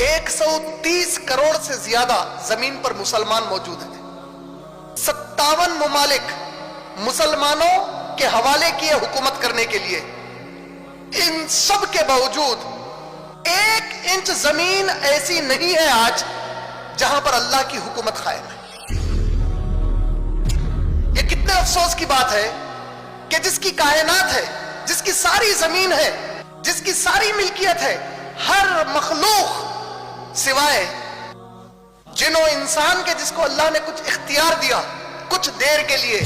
130 करोड़ से ज्यादा जमीन पर मुसलमान मौजूद हैं। 57 मुमालिक मुसलमानों के हवाले किए हुकूमत करने के लिए। इन सब के बावजूद 1 इंच जमीन ऐसी नहीं है आज जहां पर अल्लाह की हुकूमत कायम है। यह कितने अफसोस की बात है कि जिसकी कायनात है, जिसकी सारी जमीन है, जिसकी सारी मिल्कियत है, हर मखलूक सिवाय जिन्हों इंसान के जिसको अल्लाह ने कुछ इख्तियार दिया कुछ देर के लिए,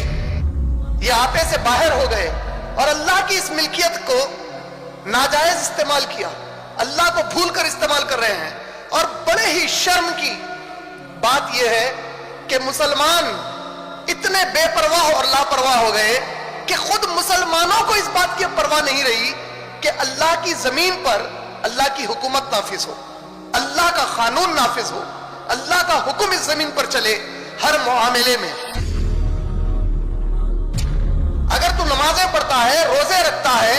ये आपे से बाहर हो गए और अल्लाह की इस मिल्कियत को नाजायज इस्तेमाल किया, अल्लाह को भूल कर इस्तेमाल कर रहे हैं। और बड़े ही शर्म की बात यह है कि मुसलमान इतने बेपरवाह और लापरवाह हो गए कि खुद मुसलमानों को इस बात की परवाह नहीं रही कि अल्लाह की जमीन पर अल्लाह की हुकूमत नाफिज हो, अल्लाह का कानून नाफिज हो, अल्लाह का हुक्म इस जमीन पर चले हर मुआमले में। अगर तू नमाजें पढ़ता है, रोजे रखता है,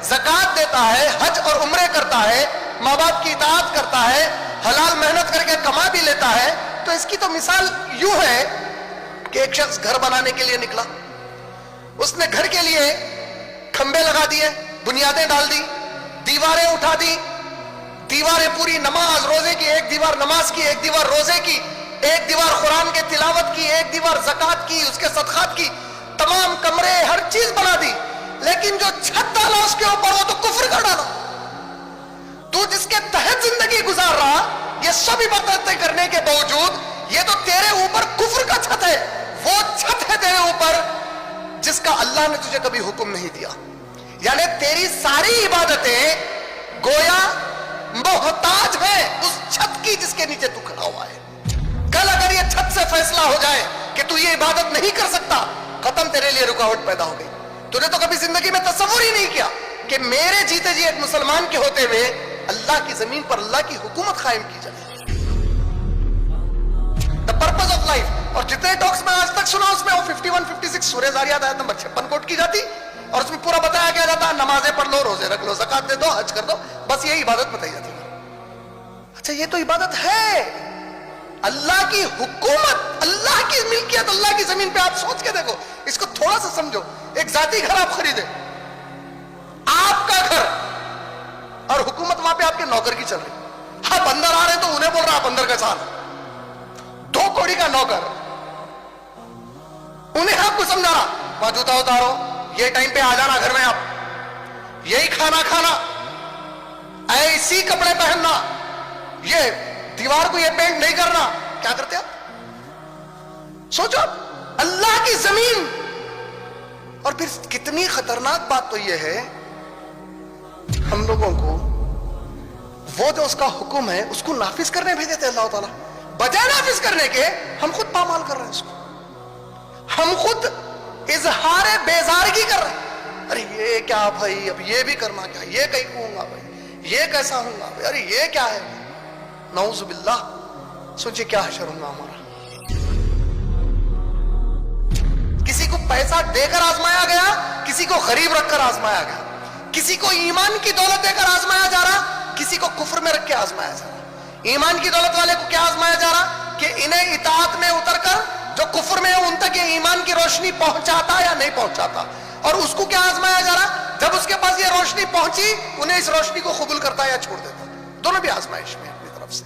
ज़कात देता है, हज और उम्रे करता है, माँ बाप की इताअत करता है, हलाल मेहनत करके कमा भी लेता है, तो इसकी तो मिसाल यूं है कि एक शख्स घर बनाने के लिए निकला, उसने घर के लिए खंबे लगा दिए, बुनियादें डाल दी, दीवारें उठा दी, दीवारें पूरी नमाज रोजे की, एक दीवार नमाज की, एक दीवार रोजे की, एक दीवार कुरान के तिलावत की, एक दीवार ज़कात की, उसके सदक़ात की, तमाम कमरे हर चीज बना दी। लेकिन जो छत डाला उसके ऊपर वो तो कुफ्र का डाला। तू जिसके तहत जिंदगी गुजार रहा, ये सब इबादतें करने के बावजूद ये तो तेरे ऊपर कुफ्र का छत है। वो छत है तेरे ऊपर जिसका अल्लाह ने तुझे कभी हुक्म नहीं दिया। यानी तेरी सारी इबादतें गोया मोहताज है उस छत की जिसके नीचे तू खड़ा हुआ है। कल अगर ये छत से फैसला हो जाए कि तू ये इबादत नहीं कर सकता, खत्म, तेरे लिए रुकावट पैदा हो गई। तूने तो कभी जिंदगी में तसव्वुर ही नहीं किया कि मेरे जीते जी एक मुसलमान के होते हुए अल्लाह की जमीन पर अल्लाह की हुकूमत कायम की जाए। The purpose of life. और जितने टॉक्स में आज तक सुना उसमें वो 51, 56 सूरह ज़ारियात आयत नंबर 56 कोट की जाती और उसमें पूरा बताया गया जाता है नमाजें पढ़ लो, रोजे रख लो, ज़कात दे दो, हज कर दो, बस यही इबादत बताई जाती है। अच्छा, ये तो इबादत है। अल्लाह की हुकूमत, अल्लाह की मिल्कियत, अल्लाह की जमीन पे आप सोच के देखो, इसको थोड़ा सा समझो। एक जाती घर आप खरीदे, आपका घर, और हुकूमत वहां पे आपके नौकर की चल रही। आप अंदर आ रहे तो उन्हें बोल रहा आप अंदर का साल, 2 कौड़ी का नौकर, उन्हें आपको समझा रहा वहां जूता उतारो, ये टाइम पे आ जाना घर में, आप यही खाना खाना, ऐसी कपड़े पहनना, ये दीवार को ये पेंट नहीं करना। क्या करते आप? सोचो, अल्लाह की जमीन। और फिर कितनी खतरनाक बात तो ये है, हम लोगों को वो जो उसका हुक्म है उसको नाफिज करने भेजे थे अल्लाह ताला, बजाय नाफिज करने के हम खुद पामाल कर रहे हैं उसको, हम खुद इजहार बेजारगी कर रहे हैं। अरे ये क्या भाई, अब ये भी करना क्या, ये कहीं कहूंगा भाई, ये कैसा होगा भाई, अरे ये क्या है, नऊजुबिल्लाह। सोचिए क्या हशर होगा हमारा। किसी को पैसा देकर आजमाया गया, किसी को गरीब रखकर आजमाया गया, किसी को ईमान की दौलत देकर आजमाया जा रहा, किसी को कुफ्र में रख के आजमाया जा रहा। ईमान की दौलत वाले को क्या आजमाया जा रहा कि इन्हें इताअत में उतरकर जो कुफ्र में है उन तक ये ईमान की रोशनी पहुंचाता या नहीं पहुंचाता। और उसको क्या आजमाया जा रहा, जब उसके पास ये रोशनी पहुंची उन्हें इस रोशनी को कबूल करता या छोड़ देता। दोनों भी आजमाइश में अपनी तरफ से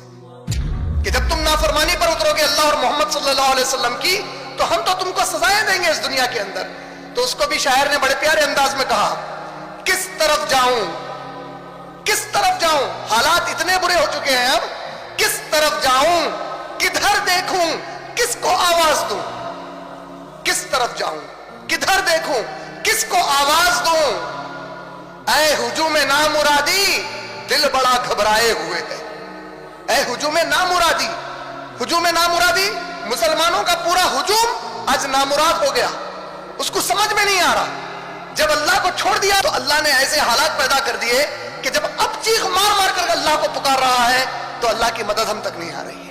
कि जब तुम नाफरमानी पर उतरोगे अल्लाह और मोहम्मद सल्लल्लाहु अलैहि वसल्लम की, तो हम तो तुमको सजाएं देंगे इस दुनिया के अंदर। तो उसको भी शायर ने बड़े प्यारे अंदाज में कहा, किस तरफ जाऊं, किस तरफ जाऊं, हालात इतने बुरे हो चुके हैं अब, किस तरफ जाऊं, किधर देखूं, किसको आवाज दूं, किस तरफ जाऊं, किधर देखूं, किसको आवाज दूं। ऐ हुजूम नामुरादी, दिल बड़ा घबराए हुए है। ऐ हुजूम नामुरादी, हुजूम नामुरादी, मुसलमानों का पूरा हुजूम आज नामुराद हो गया, उसको समझ में नहीं आ रहा। जब अल्लाह को छोड़ दिया तो अल्लाह ने ऐसे हालात पैदा कर दिए कि जब अब चीख मार मार कर अल्लाह को पुकार रहा है तो अल्लाह की मदद हम तक नहीं आ रही है।